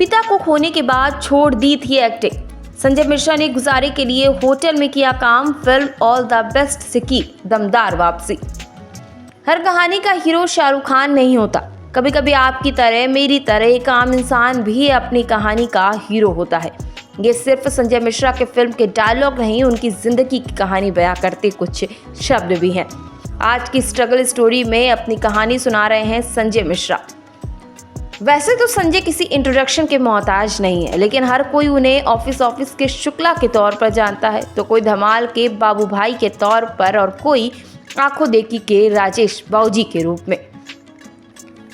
पिता को खोने के बाद छोड़ दी थी एक्टिंग। संजय मिश्रा ने गुजारे के लिए होटल में किया काम। फिल्म ऑल द बेस्ट से की दमदार वापसी। हर कहानी का हीरो शाहरुख खान नहीं होता। कभी कभी आपकी तरह मेरी तरह एक आम इंसान भी अपनी कहानी का हीरो होता है। ये सिर्फ संजय मिश्रा के फिल्म के डायलॉग नहीं, उनकी जिंदगी की कहानी बयां करते कुछ शब्द भी हैं। आज की स्ट्रगल स्टोरी में अपनी कहानी सुना रहे हैं संजय मिश्रा। वैसे तो संजय किसी इंट्रोडक्शन के मोहताज नहीं है, लेकिन हर कोई उन्हें ऑफिस के शुक्ला के तौर पर जानता है, तो कोई धमाल के बाबू भाई के तौर पर और कोई आंखों देखी के राजेश बाबूजी के रूप में।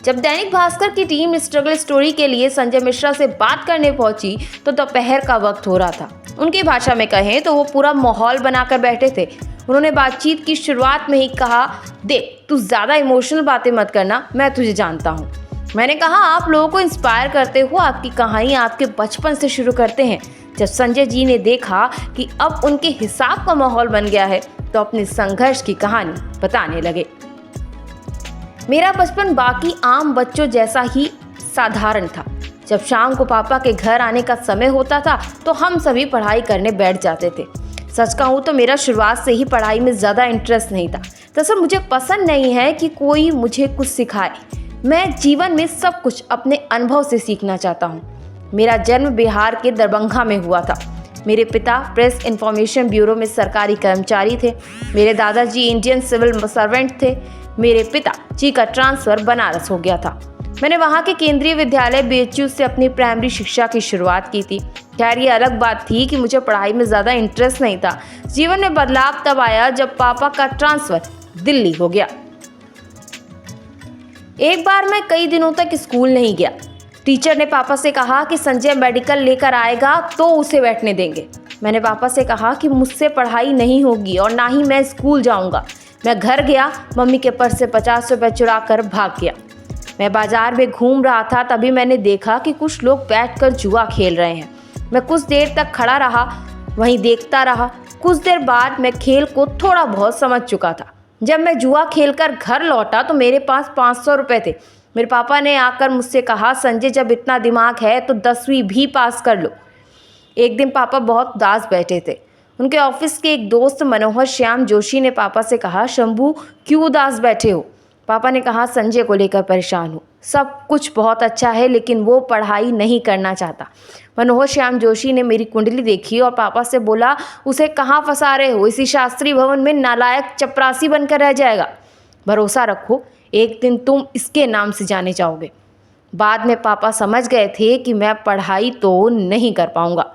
जब दैनिक भास्कर की टीम स्ट्रगल स्टोरी के लिए संजय मिश्रा से बात करने पहुंची तो दोपहर का वक्त हो रहा था। उनकी भाषा में कहें तो वो पूरा माहौल बनाकर बैठे थे। उन्होंने बातचीत की शुरुआत में ही कहा, देख तू ज्यादा इमोशनल बातें मत करना, मैं तुझे जानता हूँ। मैंने कहा, आप लोगों को इंस्पायर करते हो, आपकी कहानी आपके बचपन से शुरू करते हैं। जब संजय जी ने देखा कि अब उनके हिसाब का माहौल बन गया है तो अपने संघर्ष की कहानी बताने लगे। मेरा बचपन बाकी आम बच्चों जैसा ही साधारण था। जब शाम को पापा के घर आने का समय होता था तो हम सभी पढ़ाई करने बैठ जाते थे। सच कहूँ तो मेरा शुरुआत से ही पढ़ाई में ज़्यादा इंटरेस्ट नहीं था। दरअसल मुझे पसंद नहीं है कि कोई मुझे कुछ सिखाए। मैं जीवन में सब कुछ अपने अनुभव से सीखना चाहता हूँ। मेरा जन्म बिहार के दरभंगा में हुआ था। मेरे पिता प्रेस इंफॉर्मेशन ब्यूरो में सरकारी कर्मचारी थे। मेरे दादाजी इंडियन सिविल सर्वेंट थे। मेरे पिता जी का ट्रांसफ़र बनारस हो गया था। मैंने वहाँ के केंद्रीय विद्यालय BHU से अपनी प्राइमरी शिक्षा की शुरुआत की थी। खैर ये अलग बात थी कि मुझे पढ़ाई में ज़्यादा इंटरेस्ट नहीं था। जीवन में बदलाव तब आया जब पापा का ट्रांसफ़र दिल्ली हो गया। एक बार मैं कई दिनों तक स्कूल नहीं गया। टीचर ने पापा से कहा कि संजय मेडिकल लेकर आएगा तो उसे बैठने देंगे। मैंने पापा से कहा कि मुझसे पढ़ाई नहीं होगी और ना ही मैं स्कूल जाऊंगा। मैं घर गया, मम्मी के पर्स से 50 रुपये चुरा कर भाग गया। मैं बाजार में घूम रहा था, तभी मैंने देखा कि कुछ लोग बैठकर जुआ खेल रहे हैं। मैं कुछ देर तक खड़ा रहा, वहीं देखता रहा। कुछ देर बाद मैं खेल को थोड़ा बहुत समझ चुका था। जब मैं जुआ खेलकर घर लौटा तो मेरे पास 500 रुपये थे। मेरे पापा ने आकर मुझसे कहा, संजय जब इतना दिमाग है तो 10वीं भी पास कर लो। एक दिन पापा बहुत उदास बैठे थे। उनके ऑफिस के एक दोस्त मनोहर श्याम जोशी ने पापा से कहा, शंभू क्यों उदास बैठे हो? पापा ने कहा, संजय को लेकर परेशान हूँ। सब कुछ बहुत अच्छा है लेकिन वो पढ़ाई नहीं करना चाहता। मनोहर श्याम जोशी ने मेरी कुंडली देखी और पापा से बोला, उसे कहाँ फंसा रहे हो? इसी शास्त्री भवन में नालायक चपरासी बनकर रह जाएगा। भरोसा रखो, एक दिन तुम इसके नाम से जाने जाओगे। बाद में पापा समझ गए थे कि मैं पढ़ाई तो नहीं कर पाऊंगा।